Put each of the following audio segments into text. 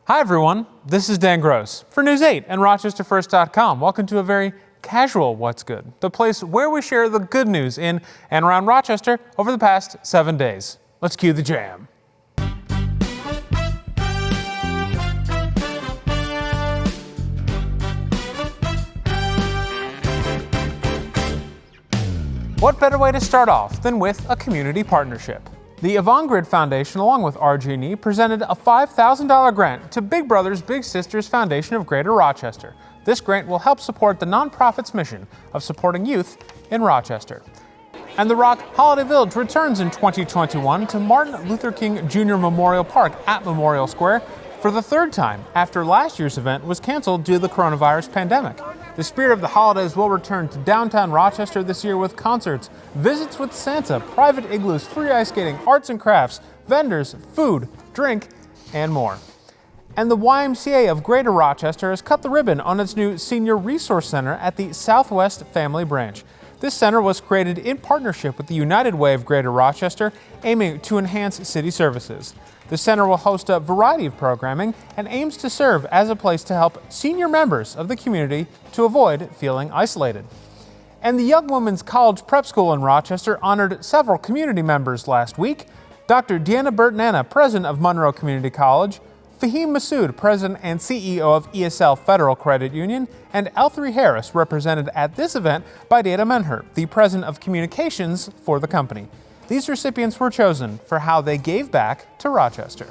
Hi everyone, this is Dan Gross for News 8 and RochesterFirst.com. Welcome to a very casual What's Good, the place where we share the good news in and around Rochester over the past 7 days. Let's cue the jam. What better way to start off than with a community partnership? The Avangrid Foundation, along with RG&E, presented a $5,000 grant to Big Brothers Big Sisters Foundation of Greater Rochester. This grant will help support the nonprofit's mission of supporting youth in Rochester. And the WROC Holiday Village returns in 2021 to Martin Luther King Jr. Memorial Park at Memorial Square for the third time after last year's event was canceled due to the coronavirus pandemic. The spirit of the holidays will return to downtown Rochester this year with concerts, visits with Santa, private igloos, free ice skating, arts and crafts, vendors, food, drink, and more. And the YMCA of Greater Rochester has cut the ribbon on its new Senior Resource Center at the Southwest Family Branch. This center was created in partnership with the United Way of Greater Rochester, aiming to enhance city services. The center will host a variety of programming and aims to serve as a place to help senior members of the community to avoid feeling isolated. And the Young Women's College Prep School in Rochester honored several community members last week. Dr. Deanna Bertanana, president of Monroe Community College, Fahim Massoud, president and CEO of ESL Federal Credit Union, and L3 Harris, represented at this event by Dana Menher, the president of communications for the company. These recipients were chosen for how they gave back to Rochester.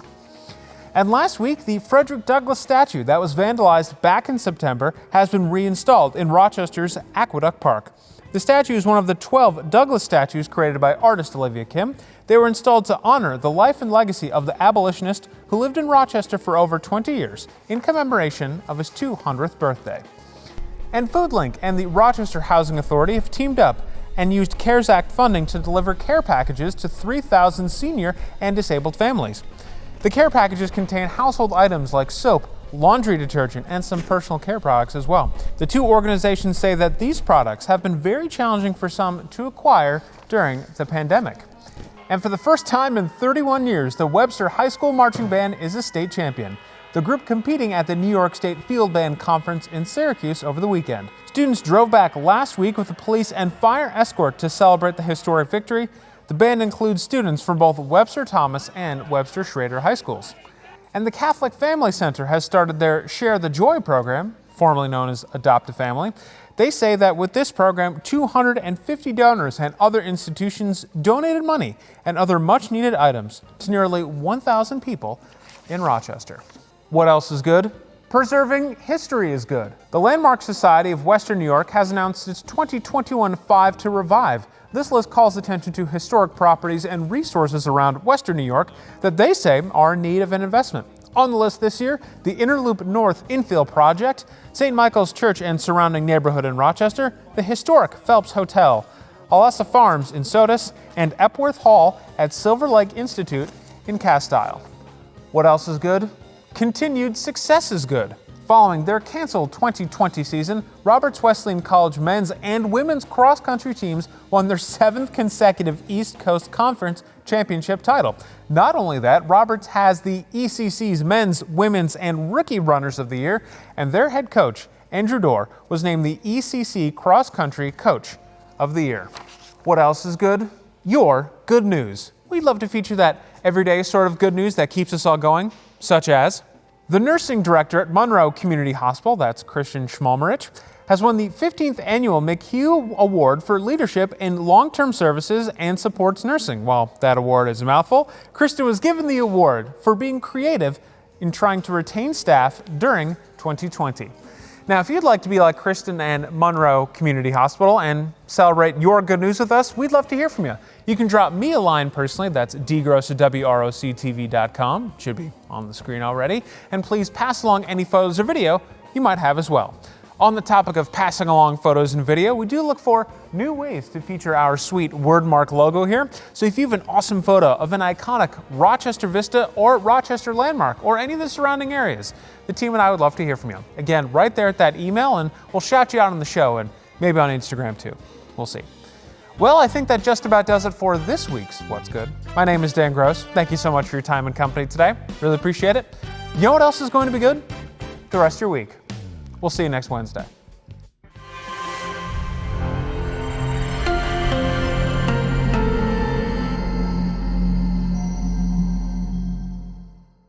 And last week, the Frederick Douglass Statue that was vandalized back in September has been reinstalled in Rochester's Aqueduct Park. The statue is one of the 12 Douglass statues created by artist Olivia Kim. They were installed to honor the life and legacy of the abolitionist who lived in Rochester for over 20 years in commemoration of his 200th birthday. And Foodlink and the Rochester Housing Authority have teamed up and used CARES Act funding to deliver care packages to 3,000 senior and disabled families. The care packages contain household items like soap, laundry detergent, and some personal care products as well. The two organizations say that these products have been very challenging for some to acquire during the pandemic. And for the first time in 31 years, the Webster High School Marching Band is a state champion. The group competing at the New York State Field Band Conference in Syracuse over the weekend. Students drove back last week with a police and fire escort to celebrate the historic victory. The band includes students from both Webster Thomas and Webster Schrader High Schools. And the Catholic Family Center has started their Share the Joy program, formerly known as Adopt a Family. They say that with this program, 250 donors and other institutions donated money and other much-needed items to nearly 1,000 people in Rochester. What else is good? Preserving history is good. The Landmark Society of Western New York has announced its 2021 5 to Revive. This list calls attention to historic properties and resources around Western New York that they say are in need of an investment. On the list this year, the Interloop North Infill Project, St. Michael's Church and surrounding neighborhood in Rochester, the historic Phelps Hotel, Alessa Farms in Sodus, and Epworth Hall at Silver Lake Institute in Castile. What else is good? Continued success is good. Following their canceled 2020 season, Roberts Wesleyan College men's and women's cross-country teams won their 7th consecutive East Coast Conference championship title. Not only that, Roberts has the ECC's men's, women's, and rookie runners of the year, and their head coach, Andrew Dorr, was named the ECC cross-country coach of the year. What else is good? Your good news. We'd love to feature that everyday sort of good news that keeps us all going, such as the nursing director at Monroe Community Hospital, that's Christian Schmalmerich, has won the 15th annual McHugh Award for Leadership in Long-Term Services and Supports Nursing. While that award is a mouthful, Kristen was given the award for being creative in trying to retain staff during 2020. Now, if you'd like to be like Kristen and Monroe Community Hospital and celebrate your good news with us, we'd love to hear from you. You can drop me a line personally. That's dgross@WROCTV.com. Should be on the screen already. And please pass along any photos or video you might have as well. On the topic of passing along photos and video, we do look for new ways to feature our sweet Wordmark logo here. So if you have an awesome photo of an iconic Rochester Vista or Rochester landmark or any of the surrounding areas, the team and I would love to hear from you. Again, right there at that email, and we'll shout you out on the show and maybe on Instagram too. We'll see. Well, I think that just about does it for this week's What's Good. My name is Dan Gross. Thank you so much for your time and company today. Really appreciate it. You know what else is going to be good? The rest of your week. We'll see you next Wednesday.